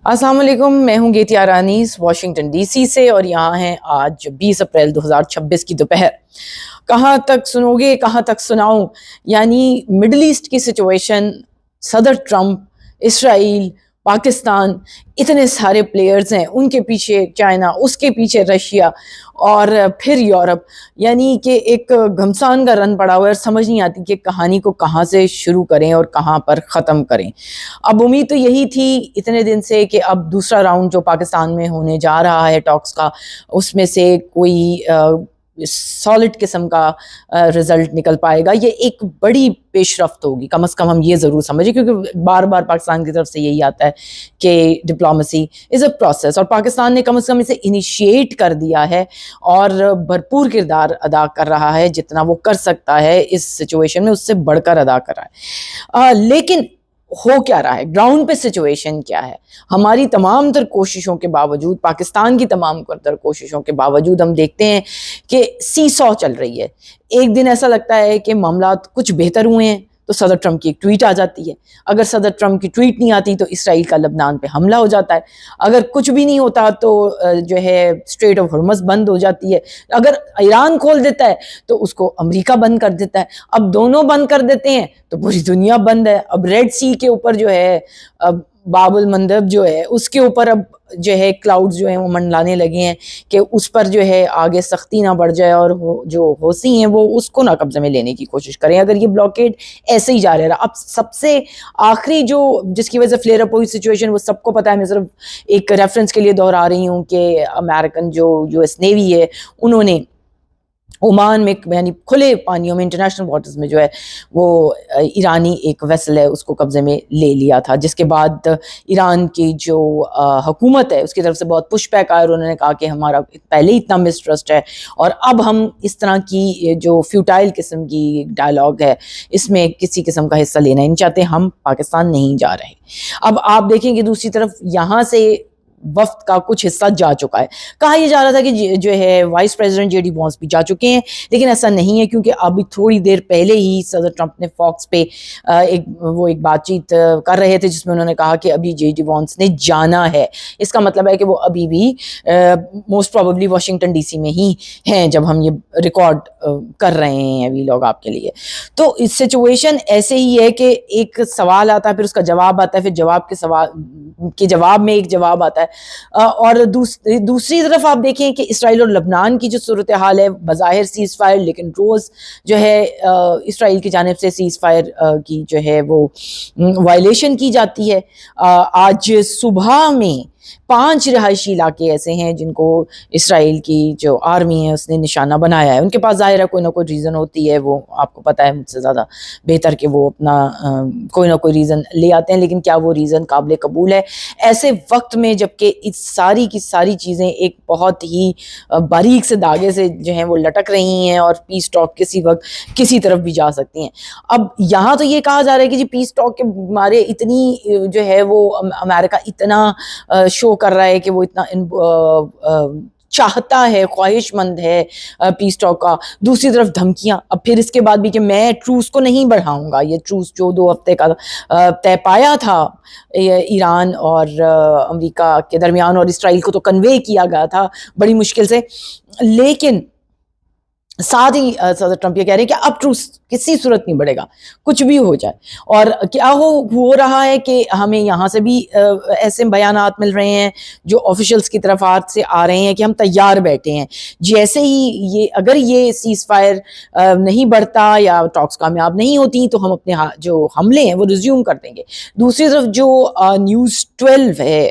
अस्सलाम वालेकुम, मैं हूँ गेतिया रानीस वाशिंगटन डीसी से और यहाँ है आज 20 अप्रैल 2026 की दोपहर। कहाँ तक सुनोगे, कहाँ तक सुनाऊं? यानी मिडल ईस्ट की सिचुएशन, सदर ट्रंप, इसराइल, पाकिस्तान, इतने सारे प्लेयर्स हैं, उनके पीछे चाइना, उसके पीछे रशिया और फिर यूरोप। यानी कि एक घमसान का रन पड़ा हुआ है और समझ नहीं आती कि कहानी को कहाँ से शुरू करें और कहाँ पर ख़त्म करें। अब उम्मीद तो यही थी इतने दिन से कि अब दूसरा राउंड जो पाकिस्तान में होने जा रहा है टॉक्स का, उसमें से कोई सॉलिड किस्म का रिजल्ट निकल पाएगा। ये एक बड़ी पेशरफ्त होगी, कम से कम हम ये ज़रूर समझें, क्योंकि बार बार पाकिस्तान की तरफ से यही आता है कि डिप्लोमेसी इज़ अ प्रोसेस, और पाकिस्तान ने कम से कम इसे इनिशिएट कर दिया है और भरपूर किरदार अदा कर रहा है। जितना वो कर सकता है इस सिचुएशन में, उससे बढ़कर अदा कर रहा है। लेकिन हो क्या रहा है, ग्राउंड पे सिचुएशन क्या है? हमारी तमाम तर कोशिशों के बावजूद, पाकिस्तान की तमाम तर कोशिशों के बावजूद, हम देखते हैं कि सीसॉ चल रही है। एक दिन ऐसा लगता है कि मामला कुछ बेहतर हुए हैं तो सदर ट्रंप की एक ट्वीट आ जाती है। अगर सदर ट्रंप की ट्वीट नहीं आती तो इसराइल का लबनान पे हमला हो जाता है। अगर कुछ भी नहीं होता तो जो है स्ट्रेट ऑफ हॉर्मज़ बंद हो जाती है। अगर ईरान खोल देता है तो उसको अमेरिका बंद कर देता है। अब दोनों बंद कर देते हैं तो पूरी दुनिया बंद है। अब रेड सी के ऊपर जो है, अब बाबुल मंदब जो है उसके ऊपर अब जो है क्लाउड्स जो हैं वो मंडलाने लगे हैं कि उस पर जो है आगे सख्ती ना बढ़ जाए और जो हौसी हैं वो उसको ना कब्जे में लेने की कोशिश करें। अगर ये ब्लॉकेड ऐसे ही जा रहा, अब सबसे आखिरी जो जिसकी वजह से फ्लेयर अप हुई सिचुएशन वो सबको पता है। मैं सिर्फ एक रेफरेंस के लिए दोहरा रही हूँ कि अमेरिकन जो यूएस नेवी है, उन्होंने ओमान में, यानी खुले पानियों में, इंटरनेशनल वाटर्स में जो है वो ईरानी एक वेसल है उसको कब्जे में ले लिया था, जिसके बाद ईरान की जो हुकूमत है उसकी तरफ से बहुत पुश बैक आया और उन्होंने कहा कि हमारा पहले ही इतना मिसट्रस्ट है और अब हम इस तरह की जो फ्यूटाइल किस्म की डायलॉग है इसमें किसी किस्म का हिस्सा लेना ही नहीं चाहते, हम पाकिस्तान नहीं जा रहे। अब आप देखेंगे दूसरी तरफ यहाँ से वफ्द का कुछ हिस्सा जा चुका है। कहा यह जा रहा था कि जो है वाइस प्रेसिडेंट जेडी वॉन्स भी जा चुके हैं, लेकिन ऐसा नहीं है, क्योंकि अभी थोड़ी देर पहले ही सदर ट्रंप ने फॉक्स पे एक बातचीत कर रहे थे जिसमें उन्होंने कहा कि अभी जेडी वॉन्स ने जाना है। इसका मतलब है कि वो अभी भी मोस्ट प्रोबेबली वाशिंगटन डीसी में ही हैं जब हम ये रिकॉर्ड कर रहे हैं अभी लोग आपके लिए। तो इस सिचुएशन ऐसे ही है कि एक सवाल आता है, फिर उसका जवाब आता है, फिर जवाब के सवाल के जवाब में एक जवाब आता है। और दूसरी तरफ आप देखें कि इसराइल और लबनान की जो सूरत हाल है, बज़ाहिर सीज़ फायर, लेकिन रोज़ जो है इसराइल की जानिब से सीज़ फायर की जो है वो वायलेशन की जाती है। आज सुबह में 5 रिहायशी इलाके ऐसे हैं जिनको इसराइल की जो आर्मी है उसने निशाना बनाया है। उनके पास ज़ाहिर है कोई ना कोई रीज़न होती है, वो आपको पता है मुझसे ज़्यादा बेहतर कि वो अपना कोई ना कोई रीज़न ले आते हैं, लेकिन क्या वो रीज़न काबिल कबूल है ऐसे वक्त में, जबकि इस सारी की सारी चीज़ें एक बहुत ही बारीक से धागे से जो हैं वो लटक रही हैं और पीस टॉक किसी वक्त किसी तरफ भी जा सकती हैं। अब यहाँ तो ये कहा जा रहा है कि जी पीस टॉक के मारे इतनी जो है वो अमेरिका इतना शो कर रहा है कि वो इतना चाहता है, ख्वाहिशमंद है पीस टॉक का। दूसरी तरफ धमकियां, अब फिर इसके बाद भी कि मैं ट्रूस को नहीं बढ़ाऊंगा। ये ट्रूस जो 2 हफ्ते का तय पाया था ईरान और अमेरिका के दरमियान, और इसराइल को तो कन्वे किया गया था बड़ी मुश्किल से, लेकिन साथ ही सदर ट्रंप ये कह रहे हैं कि अब ट्रूस किसी सूरत नहीं बढ़ेगा, कुछ भी हो जाए। और क्या हो रहा है कि हमें यहाँ से भी ऐसे बयानात मिल रहे हैं जो ऑफिशियल्स की तरफ से आ रहे हैं कि हम तैयार बैठे हैं, जैसे ही ये अगर ये सीज़ फायर नहीं बढ़ता या टॉक्स कामयाब नहीं होती तो हम अपने जो हमले हैं वो रिज्यूम कर देंगे। दूसरी तरफ जो न्यूज़ 12 है,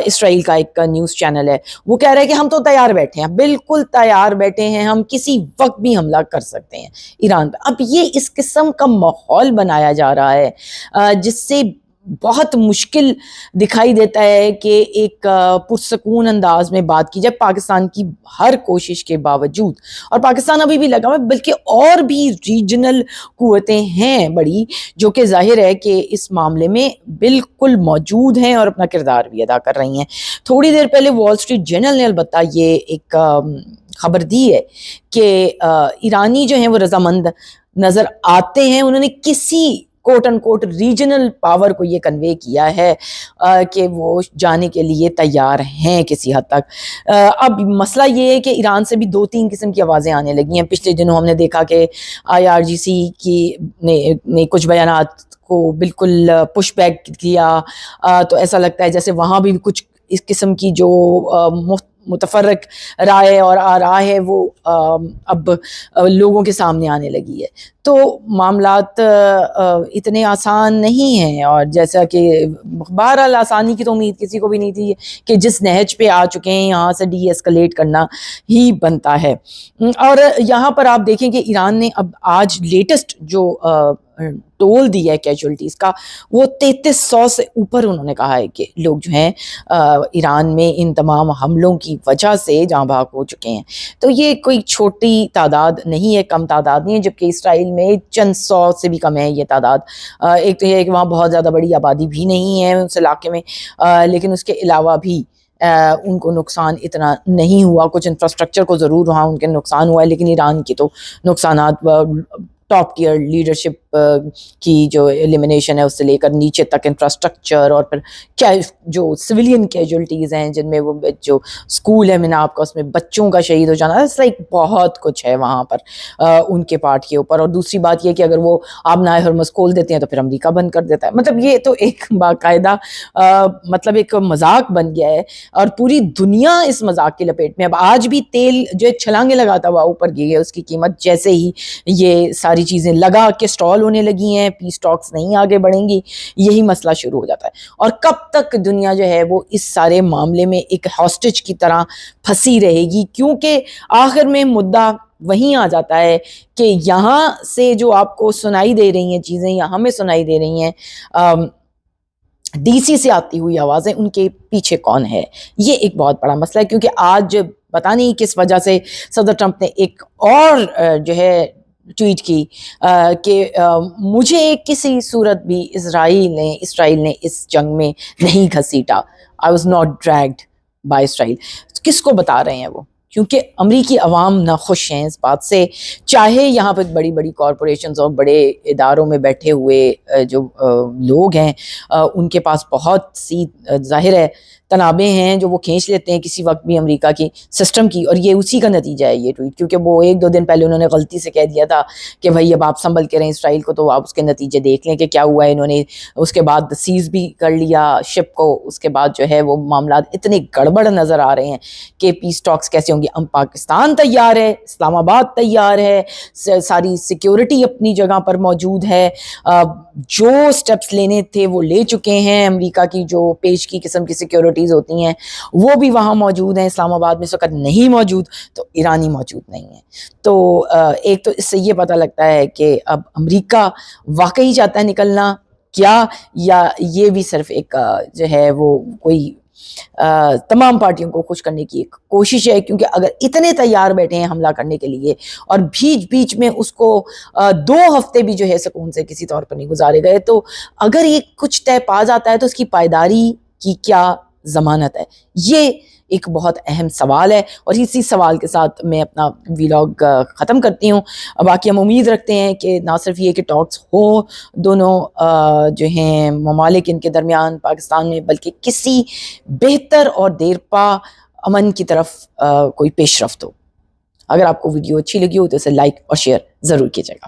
इसराइल का एक न्यूज़ चैनल है, वो कह रहा है कि हम तो तैयार बैठे हैं, बिल्कुल तैयार बैठे हैं, हम किसी वक्त भी हमला कर सकते हैं ईरान पर। अब ये इस किस्म का माहौल बनाया जा रहा है जिससे बहुत मुश्किल दिखाई देता है कि एक पुरसकून अंदाज में बात की जाए पाकिस्तान की हर कोशिश के बावजूद। और पाकिस्तान अभी भी लगा हुआ है, बल्कि और भी रीजनल कुव्वतें हैं बड़ी जो कि जाहिर है कि इस मामले में बिल्कुल मौजूद हैं और अपना किरदार भी अदा कर रही हैं। थोड़ी देर पहले वॉल स्ट्रीट जर्नल ने अलबत्ता ये एक खबर दी है कि ईरानी जो हैं वो रजामंद नज़र आते हैं। उन्होंने किसी کوٹ ان کوٹ ریجنل پاور کو یہ کنوے کیا ہے کہ وہ جانے کے لیے تیار ہیں کسی حد تک۔ اب مسئلہ یہ ہے کہ ایران سے بھی 2-3 قسم کی آوازیں آنے لگی ہیں۔ پچھلے دنوں ہم نے دیکھا کہ IRGC نے کچھ بیانات کو بالکل پش بیک کیا، تو ایسا لگتا ہے جیسے وہاں بھی کچھ اس قسم کی جو متفرق رائے اور آراء ہے وہ اب لوگوں کے سامنے آنے لگی ہے۔ تو معاملات اتنے آسان نہیں ہیں، اور جیسا کہ بہرحال آسانی کی تو امید کسی کو بھی نہیں تھی کہ جس نہج پہ آ چکے ہیں یہاں سے ڈی ایسکلیٹ کرنا ہی بنتا ہے۔ اور یہاں پر آپ دیکھیں کہ ایران نے اب آج لیٹسٹ جو ٹول دی ہے کیجولٹیز کا، وہ 3300 سے اوپر انہوں نے کہا ہے کہ لوگ جو ہیں ایران میں ان تمام حملوں کی وجہ سے جاں بحق ہو چکے ہیں۔ تو یہ کوئی چھوٹی تعداد نہیں ہے، کم تعداد نہیں ہے، جبکہ اسرائیل میں چند 100 سے بھی کم ہے یہ تعداد۔ ایک تو یہ ہے کہ وہاں بہت زیادہ بڑی آبادی بھی نہیں ہے اس علاقے میں، لیکن اس کے علاوہ بھی ان کو نقصان اتنا نہیں ہوا۔ کچھ انفراسٹرکچر کو ضرور وہاں ان کے نقصان ہوا ہے، لیکن ایران کی تو نقصانات ٹاپ ٹیئر لیڈرشپ کی جو ایلیمنیشن ہے اس سے لے کر نیچے تک انفراسٹرکچر، اور پھر کیا جو سویلین کیجولٹیز ہیں جن میں وہ جو اسکول ہے مناب کا اس میں بچوں کا شہید ہو جانا، اس لائک بہت کچھ ہے وہاں پر ان کے پارٹ کے اوپر۔ اور دوسری بات یہ کہ اگر وہ آبنائے ہرمز کھول دیتے ہیں تو پھر امریکہ بند کر دیتا ہے۔ مطلب یہ تو ایک باقاعدہ مطلب ایک مذاق بن گیا ہے، اور پوری دنیا اس مذاق کی لپیٹ میں۔ اب آج بھی تیل جو چھلانگے لگاتا ہوا اوپر گئی ہے اس کی قیمت، جیسے ہی یہ ساری چیزیں لگا کے سٹال ہونے لگی ہیں، پیس ٹاکس نہیں آگے بڑھیں گی، یہی مسئلہ شروع ہو جاتا ہے۔ اور کب تک دنیا جو ہے وہ اس سارے معاملے میں ایک ہاسٹیج کی طرح پھنسی رہے گی، کیونکہ آخر میں مدعا وہیں آ جاتا ہے کہ یہاں سے جو آپ کو سنائی دے رہی ہیں چیزیں یا ہمیں سنائی دے رہی ہیں ڈی سی سے آتی ہوئی آوازیں، ان کے پیچھے کون ہے، یہ ایک بہت بڑا مسئلہ ہے۔ کیونکہ آج پتہ نہیں کس وجہ سے صدر ٹرمپ نے ایک اور جو ہے ٹویٹ کی کہ مجھے کسی صورت بھی اسرائیل نے اس جنگ میں نہیں گھسیٹا، I was not dragged by اسرائیل۔ کس کو بتا رہے ہیں وہ؟ کیونکہ امریکی عوام ناخوش ہیں اس بات سے، چاہے یہاں پہ بڑی بڑی کارپوریشنز اور بڑے اداروں میں بیٹھے ہوئے جو لوگ ہیں ان کے پاس بہت سی ظاہر ہے تنابیں ہیں جو وہ کھینچ لیتے ہیں کسی وقت بھی امریکہ کی سسٹم کی، اور یہ اسی کا نتیجہ ہے یہ ٹویٹ۔ کیونکہ وہ 1-2 دن پہلے انہوں نے غلطی سے کہہ دیا تھا کہ بھائی اب آپ سنبھل کے رہیں اسرائیل کو، تو آپ اس کے نتیجے دیکھ لیں کہ کیا ہوا ہے۔ انہوں نے اس کے بعد سیز بھی کر لیا شپ کو، اس کے بعد جو ہے وہ معاملات اتنے گڑبڑ نظر آ رہے ہیں کہ پیس ٹاکس کیسے ہوں گی۔ پاکستان تیار ہے، اسلام آباد تیار ہے، ساری سیکیورٹی اپنی جگہ پر موجود ہے، جو سٹیپس لینے تھے وہ لے چکے ہیں۔ امریکہ کی جو پیش کی قسم کی سیکیورٹیز ہوتی ہیں وہ بھی وہاں موجود ہیں، اسلام آباد میں اس وقت نہیں موجود، تو ایرانی موجود نہیں ہے۔ تو ایک تو اس سے یہ پتہ لگتا ہے کہ اب امریکہ واقعی چاہتا ہے نکلنا کیا، یا یہ بھی صرف ایک جو ہے وہ کوئی تمام پارٹیوں کو خوش کرنے کی ایک کوشش ہے۔ کیونکہ اگر اتنے تیار بیٹھے ہیں حملہ کرنے کے لیے اور بیچ میں اس کو 2 ہفتے بھی جو ہے سکون سے کسی طور پر نہیں گزارے گئے، تو اگر یہ کچھ طے پا جاتا ہے تو اس کی پائیداری کی کیا ضمانت ہے؟ یہ ایک بہت اہم سوال ہے، اور اسی سوال کے ساتھ میں اپنا ویلاگ ختم کرتی ہوں۔ باقی ہم امید رکھتے ہیں کہ نہ صرف یہ کہ ٹاکس ہو دونوں جو ہیں ممالک ان کے درمیان پاکستان میں، بلکہ کسی بہتر اور دیرپا امن کی طرف کوئی پیش رفت ہو۔ اگر آپ کو ویڈیو اچھی لگی ہو تو اسے لائک اور شیئر ضرور کیجیے گا۔